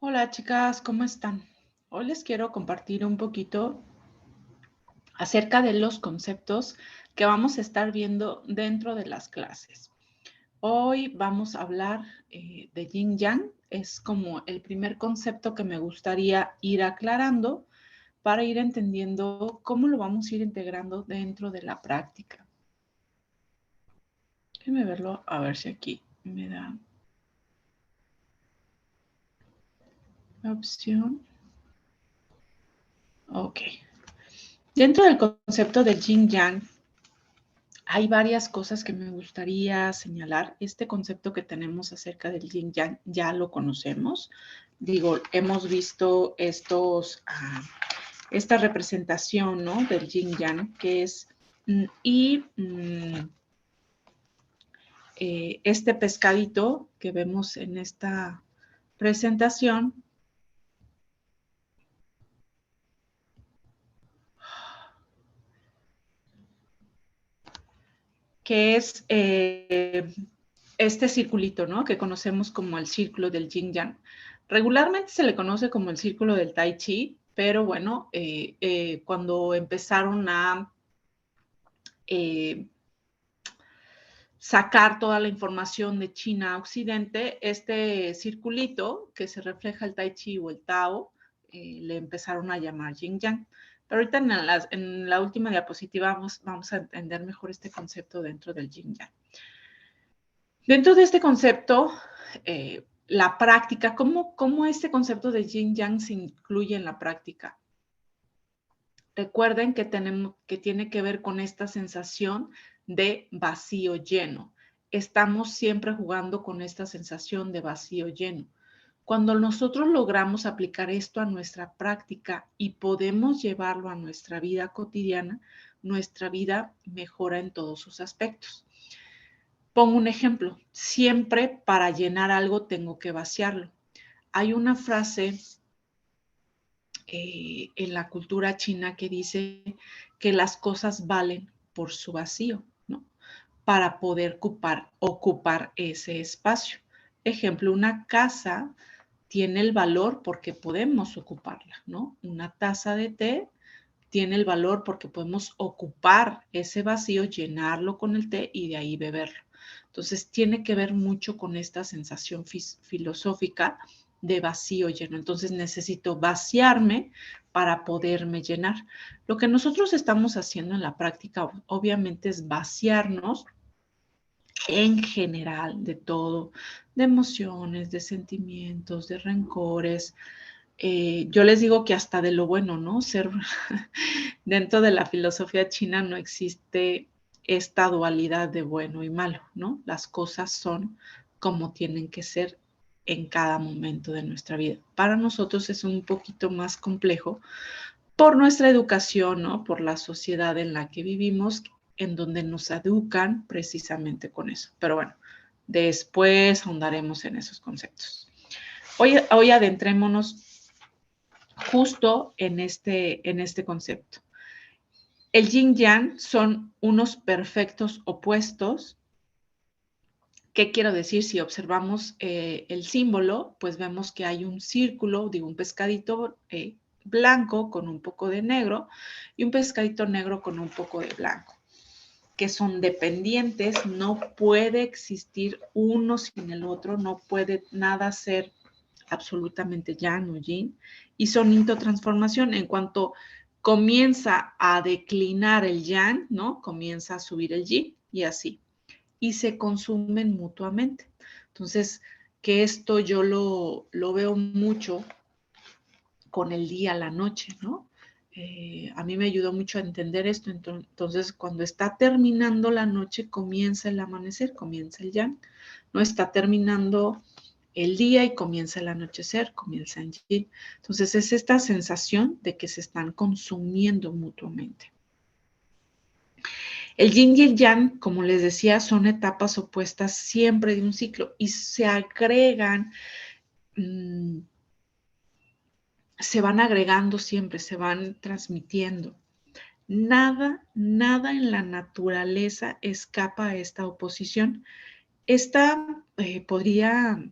Hola chicas, ¿cómo están? Hoy les quiero compartir un poquito acerca de los conceptos que vamos a estar viendo dentro de las clases. Hoy vamos a hablar de Yin Yang. Es como el primer concepto que me gustaría ir aclarando para ir entendiendo cómo lo vamos a ir integrando dentro de la práctica. Déjenme verlo, a ver si aquí me da la opción. Ok. Dentro del concepto del Yin Yang, hay varias cosas que me gustaría señalar. Este concepto que tenemos acerca del yin yang ya lo conocemos. Digo, hemos visto esta representación, ¿no? Del yin yang, que es este pescadito que vemos en esta presentación, que es este circulito, ¿no? Que conocemos como el círculo del yin yang. Regularmente se le conoce como el círculo del tai chi, pero bueno, cuando empezaron a sacar toda la información de China a Occidente, este circulito que se refleja el tai chi o el tao, le empezaron a llamar yin yang. Pero ahorita en la última diapositiva vamos a entender mejor este concepto dentro del yin yang. Dentro de este concepto, la práctica, ¿cómo este concepto de yin yang se incluye en la práctica? Recuerden que tiene que ver con esta sensación de vacío lleno. Estamos siempre jugando con esta sensación de vacío lleno. Cuando nosotros logramos aplicar esto a nuestra práctica y podemos llevarlo a nuestra vida cotidiana, nuestra vida mejora en todos sus aspectos. Pongo un ejemplo, siempre para llenar algo tengo que vaciarlo. Hay una frase en la cultura china que dice que las cosas valen por su vacío, ¿no? Para poder ocupar ese espacio. Ejemplo, una casa tiene el valor porque podemos ocuparla, ¿no? Una taza de té tiene el valor porque podemos ocupar ese vacío, llenarlo con el té y de ahí beberlo. Entonces, tiene que ver mucho con esta sensación filosófica de vacío lleno. Entonces, necesito vaciarme para poderme llenar. Lo que nosotros estamos haciendo en la práctica, obviamente, es vaciarnos en general de todo, de emociones, de sentimientos, de rencores. Yo les digo que hasta de lo bueno, ¿no? Dentro de la filosofía china no existe esta dualidad de bueno y malo, ¿no? Las cosas son como tienen que ser en cada momento de nuestra vida. Para nosotros es un poquito más complejo por nuestra educación, ¿no? Por la sociedad en la que vivimos, en donde nos educan precisamente con eso. Pero bueno, después ahondaremos en esos conceptos. Hoy adentrémonos justo en este concepto. El yin yang son unos perfectos opuestos. ¿Qué quiero decir? Si observamos el símbolo, pues vemos que hay un círculo, digo, un pescadito blanco con un poco de negro y un pescadito negro con un poco de blanco, que son dependientes, no puede existir uno sin el otro, no puede nada ser absolutamente yang o yin, y son intotransformación. En cuanto comienza a declinar el yang, ¿no? Comienza a subir el yin y así. Y se consumen mutuamente. Entonces, que esto yo lo veo mucho con el día, la noche, ¿no? A mí me ayudó mucho a entender esto. Entonces, cuando está terminando la noche, comienza el amanecer, comienza el yang. No está terminando el día y comienza el anochecer, comienza el yin. Entonces, es esta sensación de que se están consumiendo mutuamente. El yin y el yang, como les decía, son etapas opuestas siempre de un ciclo y se agregan, se van agregando siempre, se van transmitiendo. Nada en la naturaleza escapa a esta oposición. Esta podría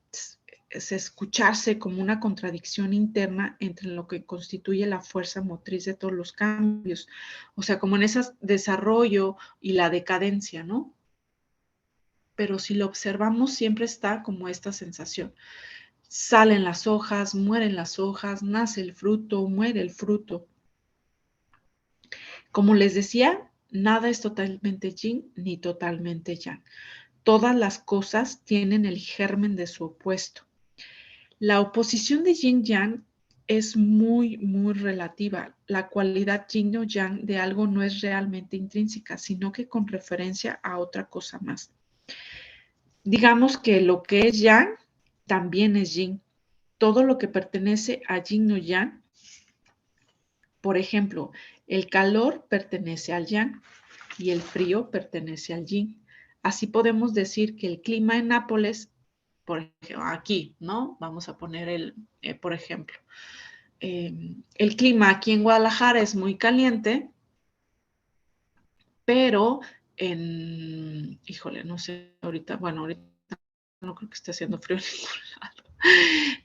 es escucharse como una contradicción interna entre lo que constituye la fuerza motriz de todos los cambios. O sea, como en ese desarrollo y la decadencia, ¿no? Pero si lo observamos, siempre está como esta sensación. Salen las hojas, mueren las hojas, nace el fruto, muere el fruto. Como les decía, nada es totalmente yin ni totalmente yang. Todas las cosas tienen el germen de su opuesto. La oposición de yin-yang es muy, muy relativa. La cualidad yin o yang de algo no es realmente intrínseca, sino que con referencia a otra cosa más. Digamos que lo que es yang también es yin. Todo lo que pertenece a yin o yang, por ejemplo, el calor pertenece al yang y el frío pertenece al yin. Así podemos decir que el clima en Nápoles, por ejemplo, aquí, ¿no? Vamos a poner por ejemplo, el clima aquí en Guadalajara es muy caliente, pero híjole, no sé, ahorita no creo que esté haciendo frío en ningún lado,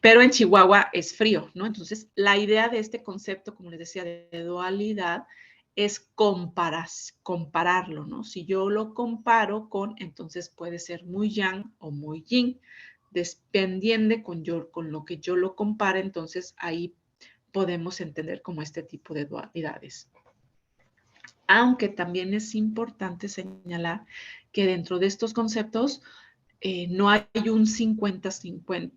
pero en Chihuahua es frío, ¿no? Entonces, la idea de este concepto, como les decía, de dualidad, es compararlo, ¿no? Si yo lo comparo entonces puede ser muy yang o muy yin, dependiendo con lo que yo lo compare, entonces ahí podemos entender como este tipo de dualidades. Aunque también es importante señalar que dentro de estos conceptos no hay un 50-50.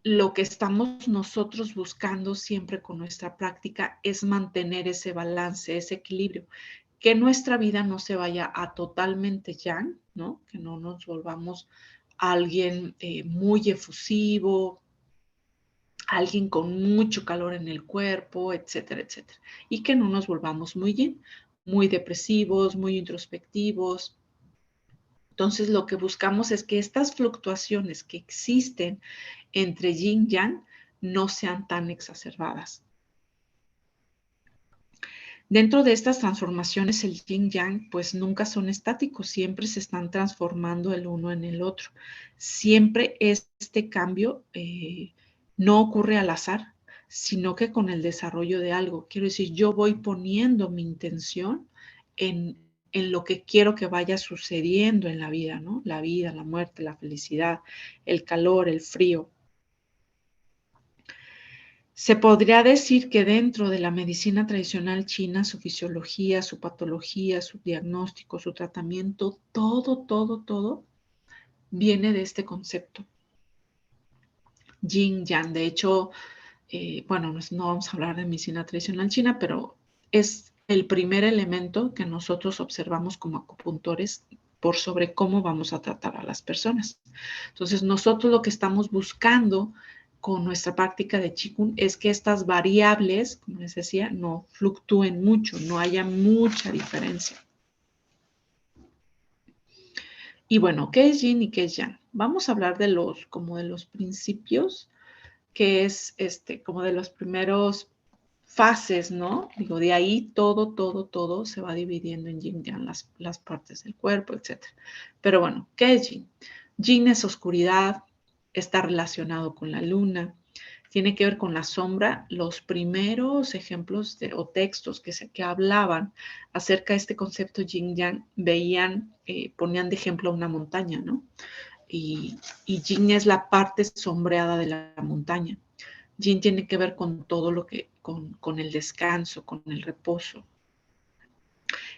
Lo que estamos nosotros buscando siempre con nuestra práctica es mantener ese balance, ese equilibrio, que nuestra vida no se vaya a totalmente yang, ¿no? Que no nos volvamos alguien muy efusivo, alguien con mucho calor en el cuerpo, etcétera, etcétera. Y que no nos volvamos muy yin, muy depresivos, muy introspectivos. Entonces, lo que buscamos es que estas fluctuaciones que existen entre yin y yang no sean tan exacerbadas. Dentro de estas transformaciones, el yin y yang, pues nunca son estáticos, siempre se están transformando el uno en el otro. Siempre este cambio no ocurre al azar, sino que con el desarrollo de algo. Quiero decir, yo voy poniendo mi intención en lo que quiero que vaya sucediendo en la vida, ¿no? La vida, la muerte, la felicidad, el calor, el frío. Se podría decir que dentro de la medicina tradicional china, su fisiología, su patología, su diagnóstico, su tratamiento, todo viene de este concepto. Yin Yang. De hecho, bueno, no vamos a hablar de medicina tradicional china, pero es el primer elemento que nosotros observamos como acupuntores por sobre cómo vamos a tratar a las personas. Entonces, nosotros lo que estamos buscando con nuestra práctica de Qigong es que estas variables, como les decía, no fluctúen mucho, no haya mucha diferencia. Y bueno, ¿qué es Yin y qué es Yang? Vamos a hablar de los principios, que es como de los primeros fases, ¿no? Digo, de ahí todo se va dividiendo en yin yang, las partes del cuerpo, etc. Pero bueno, ¿qué es yin? Yin es oscuridad, está relacionado con la luna, tiene que ver con la sombra. Los primeros ejemplos o textos que hablaban acerca de este concepto yin yang ponían de ejemplo una montaña, ¿no? Y yin es la parte sombreada de la montaña. Yin tiene que ver con todo lo que, con el descanso, con el reposo.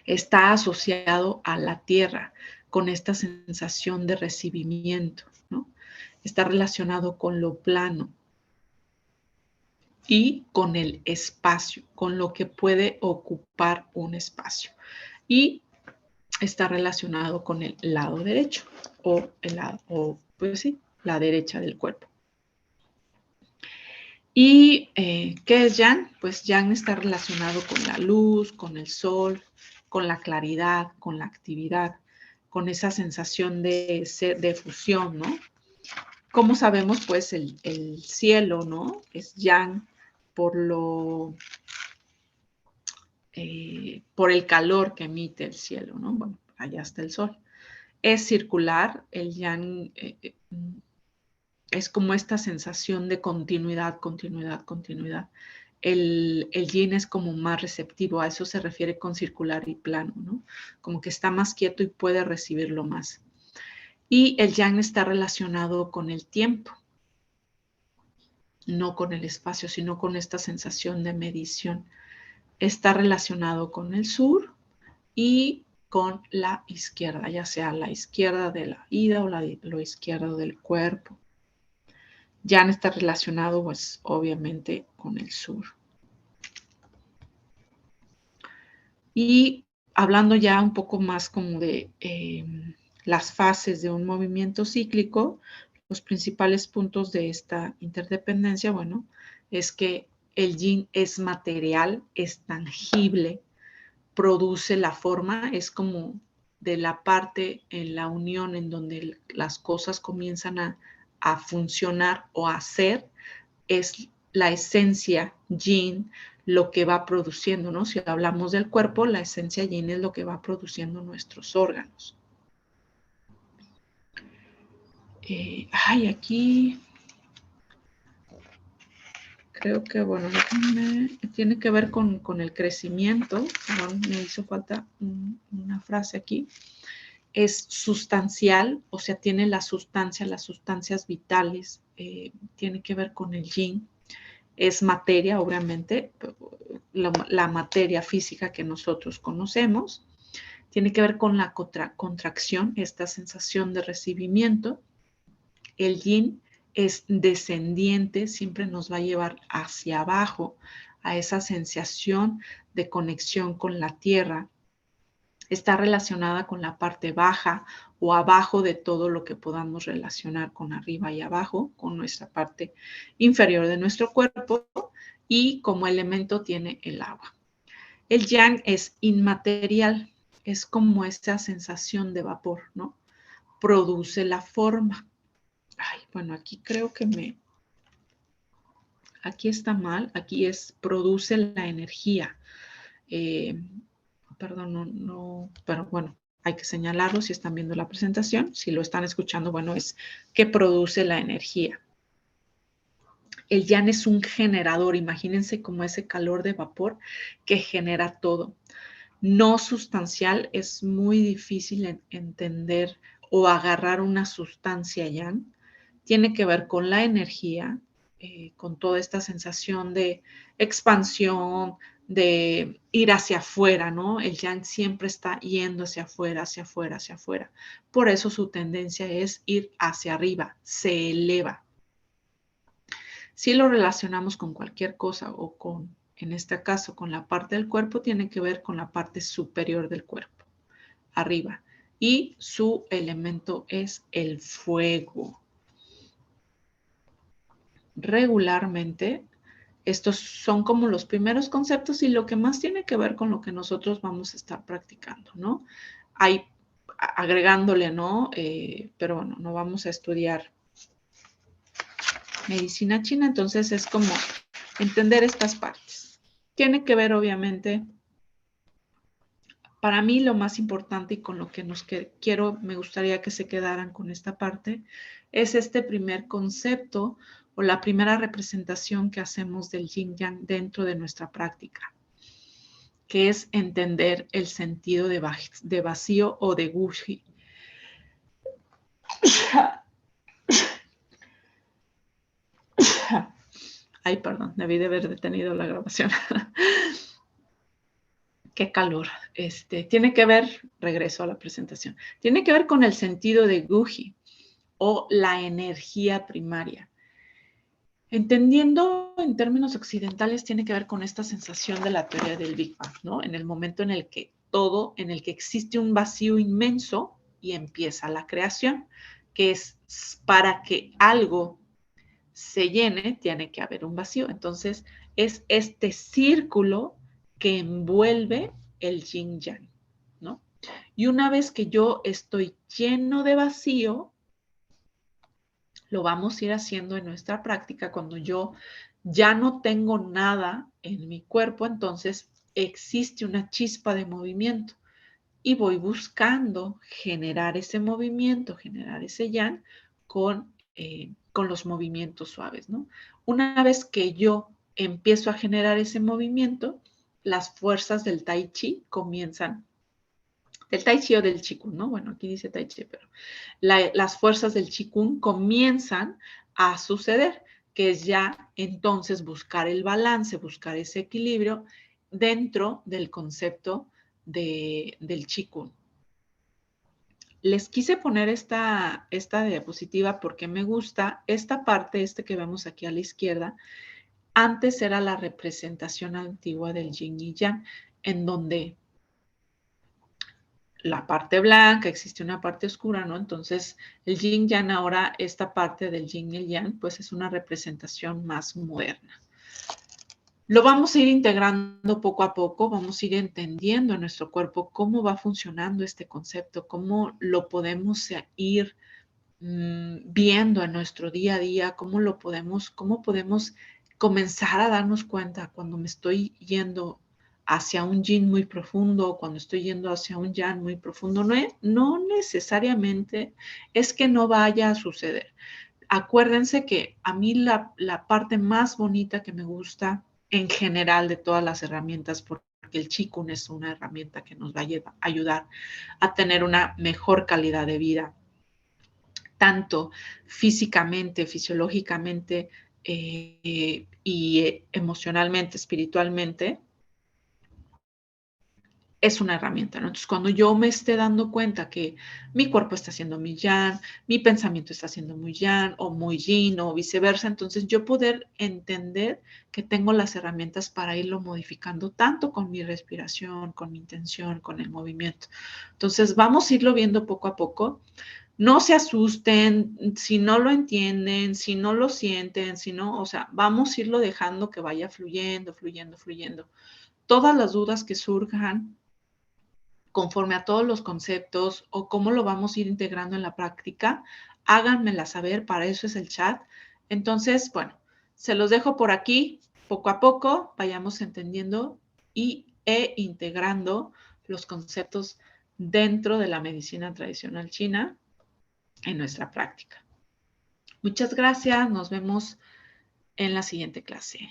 Está asociado a la tierra, con esta sensación de recibimiento, ¿no? Está relacionado con lo plano y con el espacio, con lo que puede ocupar un espacio. Y está relacionado con el lado derecho pues sí, la derecha del cuerpo. ¿Y qué es Yang? Pues Yang está relacionado con la luz, con el sol, con la claridad, con la actividad, con esa sensación de fusión, ¿no? Como sabemos, pues el cielo, ¿no? Es Yang por el calor que emite el cielo, ¿no? Bueno, allá está el sol. Es circular, el Yang Es como esta sensación de continuidad, continuidad, continuidad. El yin es como más receptivo, a eso se refiere con circular y plano, ¿no? Como que está más quieto y puede recibirlo más. Y el yang está relacionado con el tiempo, no con el espacio, sino con esta sensación de medición. Está relacionado con el sur y con la izquierda, ya sea la izquierda de la ida o lo izquierdo del cuerpo. Yang está relacionado, pues, obviamente, con el sur. Y hablando ya un poco más como de las fases de un movimiento cíclico, los principales puntos de esta interdependencia, bueno, es que el yin es material, es tangible, produce la forma, es como de la parte en la unión en donde las cosas comienzan a funcionar o a ser, es la esencia yin lo que va produciendo, ¿no? Si hablamos del cuerpo, la esencia yin es lo que va produciendo nuestros órganos. Aquí creo que, bueno, tiene que ver con el crecimiento. Perdón, me hizo falta una frase aquí. Es sustancial, o sea, tiene la sustancia, las sustancias vitales, tiene que ver con el yin. Es materia, obviamente, la materia física que nosotros conocemos. Tiene que ver con la contracción, esta sensación de recibimiento. El yin es descendiente, siempre nos va a llevar hacia abajo, a esa sensación de conexión con la tierra. Está relacionada con la parte baja o abajo de todo lo que podamos relacionar con arriba y abajo, con nuestra parte inferior de nuestro cuerpo, y como elemento tiene el agua. El yang es inmaterial, es como esta sensación de vapor, ¿no? Produce la forma. Bueno, aquí creo que aquí está mal, aquí es produce la energía. Perdón, no, pero bueno, hay que señalarlo si están viendo la presentación. Si lo están escuchando, bueno, es que produce la energía. El yang es un generador, imagínense como ese calor de vapor que genera todo. No sustancial, es muy difícil entender o agarrar una sustancia yang. Tiene que ver con la energía, con toda esta sensación de expansión, de ir hacia afuera, ¿no? El yang siempre está yendo hacia afuera, hacia afuera, hacia afuera. Por eso su tendencia es ir hacia arriba, se eleva. Si lo relacionamos con cualquier cosa o con, en este caso, con la parte del cuerpo, tiene que ver con la parte superior del cuerpo, arriba. Y su elemento es el fuego. Regularmente, estos son como los primeros conceptos y lo que más tiene que ver con lo que nosotros vamos a estar practicando, ¿no? Hay agregándole, ¿no? Pero bueno, no vamos a estudiar medicina china, entonces es como entender estas partes. Tiene que ver, obviamente, para mí lo más importante y con lo que me gustaría que se quedaran con esta parte, es este primer concepto o la primera representación que hacemos del yin yang dentro de nuestra práctica, que es entender el sentido de vacío o de gushi. Ay, perdón, debí de haber detenido la grabación. Qué calor. Tiene que ver, regreso a la presentación, tiene que ver con el sentido de guji o la energía primaria. Entendiendo en términos occidentales, tiene que ver con esta sensación de la teoría del Big Bang, ¿no? En el momento en el que existe un vacío inmenso y empieza la creación, que es para que algo se llene, tiene que haber un vacío. Entonces, es este círculo que envuelve el yin yang, ¿no? Y una vez que yo estoy lleno de vacío, lo vamos a ir haciendo en nuestra práctica. Cuando yo ya no tengo nada en mi cuerpo, entonces existe una chispa de movimiento y voy buscando generar ese movimiento, generar ese yang con con los movimientos suaves, ¿no? Una vez que yo empiezo a generar ese movimiento, las fuerzas del Tai Chi comienzan, del Tai Chi o del Qigong, ¿no? Bueno, aquí dice Tai Chi, pero las fuerzas del Qigong comienzan a suceder, que es ya entonces buscar el balance, buscar ese equilibrio dentro del concepto del Qigong. Les quise poner esta diapositiva porque me gusta esta parte, que vemos aquí a la izquierda. Antes era la representación antigua del yin y yang, en donde la parte blanca, existe una parte oscura, ¿no? Entonces, el yin yang ahora, esta parte del yin y el yang, pues es una representación más moderna. Lo vamos a ir integrando poco a poco, vamos a ir entendiendo en nuestro cuerpo cómo va funcionando este concepto, cómo lo podemos ir viendo en nuestro día a día, cómo podemos comenzar a darnos cuenta cuando me estoy yendo hacia un yin muy profundo, cuando estoy yendo hacia un yang muy profundo. No necesariamente es que no vaya a suceder. Acuérdense que a mí la parte más bonita que me gusta en general de todas las herramientas, porque el Qigong es una herramienta que nos va a ayudar a tener una mejor calidad de vida, tanto físicamente, fisiológicamente y emocionalmente, espiritualmente, es una herramienta, ¿no? Entonces, cuando yo me esté dando cuenta que mi cuerpo está haciendo muy yang, mi pensamiento está haciendo muy yang o muy yin o viceversa, entonces yo poder entender que tengo las herramientas para irlo modificando tanto con mi respiración, con mi intención, con el movimiento. Entonces, vamos a irlo viendo poco a poco. No se asusten si no lo entienden, si no lo sienten, si no, o sea, vamos a irlo dejando que vaya fluyendo, fluyendo, fluyendo. Todas las dudas que surjan conforme a todos los conceptos o cómo lo vamos a ir integrando en la práctica, háganmela saber, para eso es el chat. Entonces, bueno, se los dejo por aquí, poco a poco, vayamos entendiendo e integrando los conceptos dentro de la medicina tradicional china en nuestra práctica. Muchas gracias, nos vemos en la siguiente clase.